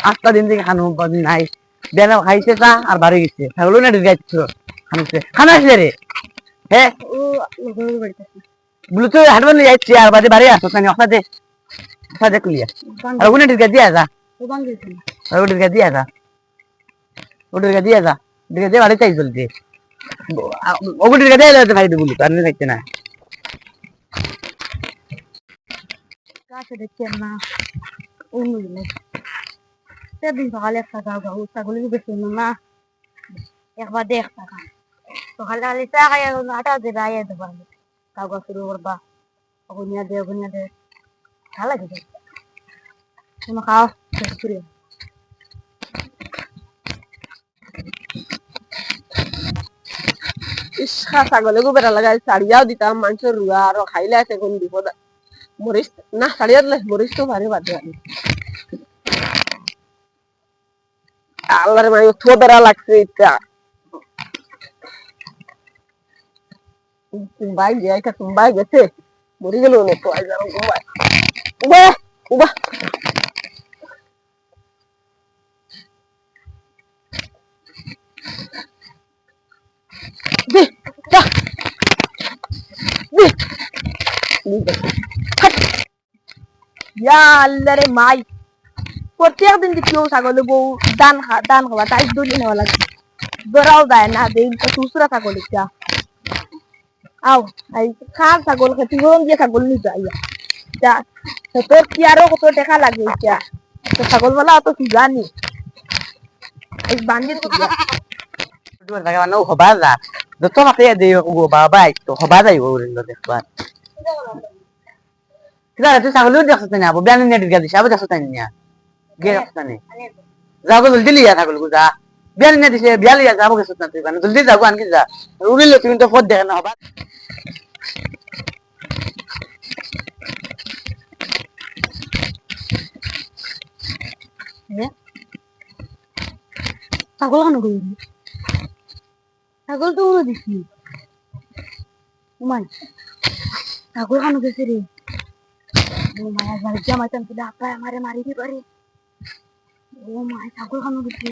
আটটা দিন থেকে খানো নাই বেলা খাইছে চা আর বাড়ি গেছে ছাগল না ঢুকাইছিল খানছে খানা আসলে রে হ্যাঁ বলে তুই হাঁটবেন যাচ্ছি আর বাড়ি বাড়ি আসো তাই অফা দে কুলিয়া আর ওখানে ঢুকা দিয়া যা আর ওটা ঢুকা দিয়া যা ওটা ঢুকা দিয়া যা ঢুকা দিয়ে বাড়ি চাই চলছে ওগুলো ঢুকা দিয়ে যাতে ভাই বলি তো আর থাকছে না কাছে দেখছেন না অন্য সেদিন সকালে একটা ছাগল বেশি না একবার দেখ টাকা সকালে আলি চা খাই আটা যে রায় দেবার কাগজ শুরু করবা অগুনিয়া দে ভালো লাগে তুমি খাও করে ইসা ছাগলে বেড়া লাগাই ছাড়িয়াও দিতাম মানুষের রুয়া আর খাইলে আছে কোন বিপদ মরিস না ছাড়িয়া দিলে মরিস তো ভারে বাদে আল্লাহর মাই তো বেড়া লাগছে এটা তুম্বাই যায় এটা তুম্বাই গেছে মরি গেল না তো আজ আর তুম্বাই উবা উবা দে যা দে ইয়া আল্লাহ রে মাই প্রত্যেক দিন কেউ ছাগল বউ দান খাওয়া তাই দলি নেওয়া লাগে বেড়াও যায় না দিন তো দুসরা ছাগল এটা আও আই খার ছাগল খেতে গরম দিয়ে ছাগল নি যাইয়া তা তোর কি আরো কত টাকা লাগে এটা তো ছাগল বলা অত কি জানি এই বান্দির দিয়া তোমার জায়গা মানে হবা যা যত মাকে দেই গো বাবা তো হবা যাইব ওরিndo দেখবা কিরা তুই ছাগল দেখছ না আবু বিয়ান নিয়ে ঢুকা দিছ আবু দেখছ না গে দেখছ না যাবো জলদি লিয়া ছাগল গো যা বিয়ান নিয়ে দিছে বিয়া লিয়া যাবো গেছ না তুই মানে জলদি যাবো আনকি যা উড়িলে তুমি তো ফট দেখে না হবা ছাগল খানো করি ছাগল তো উড়ো দিছি উমাই ছাগল খানো গেছে রে ও মায়া বাড়ি জামাইতাম তুলে আপায় আমারে মারি দি পারে ও মায় ছাগল খানো গেছে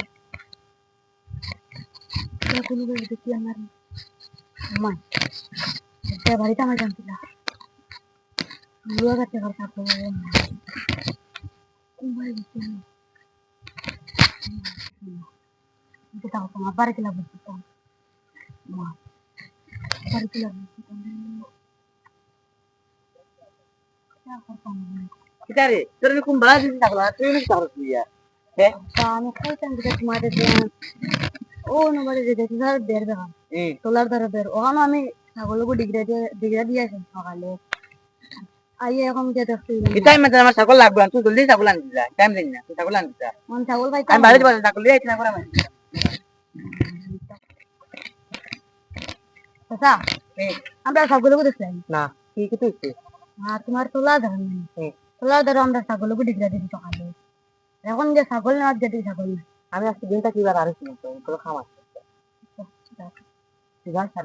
কোনো বাড়ি দেখি আমার উমাই একটা বাড়ি জামাইতাম তুলে লুয়া গাছে ঘর থাকতো উমাই গেছে kita tahu apa hari kita berjuang, wah, hari kita berjuang, kita re terus kumbala di ছাগল তুই না ছাগল লিয়া হ্যাঁ আমি খাইতাম যেটা তোমাদের দেন ও নবারে যে দেখি ধর বের বের তোলার ধরে বের ওখানে আমি ছাগলকে ডিগ্রা দিয়ে আসি সকালে আইয়ে এখন যে দেখছি এটাই মানে আমার ছাগল লাগবে তুই জলদি ছাগল আনবি যা টাইম দেন না তুই ছাগল আনবি যা মন ছাগল ভাই আমি বাড়িতে বসে ছাগল লিয়ে আইছি না করে আমি আচ্ছা আমরা ছাগলকে দেখলাম না কি কি তুই আর তোমার তোলা ধরেন তোলা ধরো আমরা ছাগলকে ডিগ্রা দিই সকালে এখন যে ছাগল না যেতে ছাগল আমি আজকে দিনটা কিবার আর কি তো খাওয়া ঠিক আছে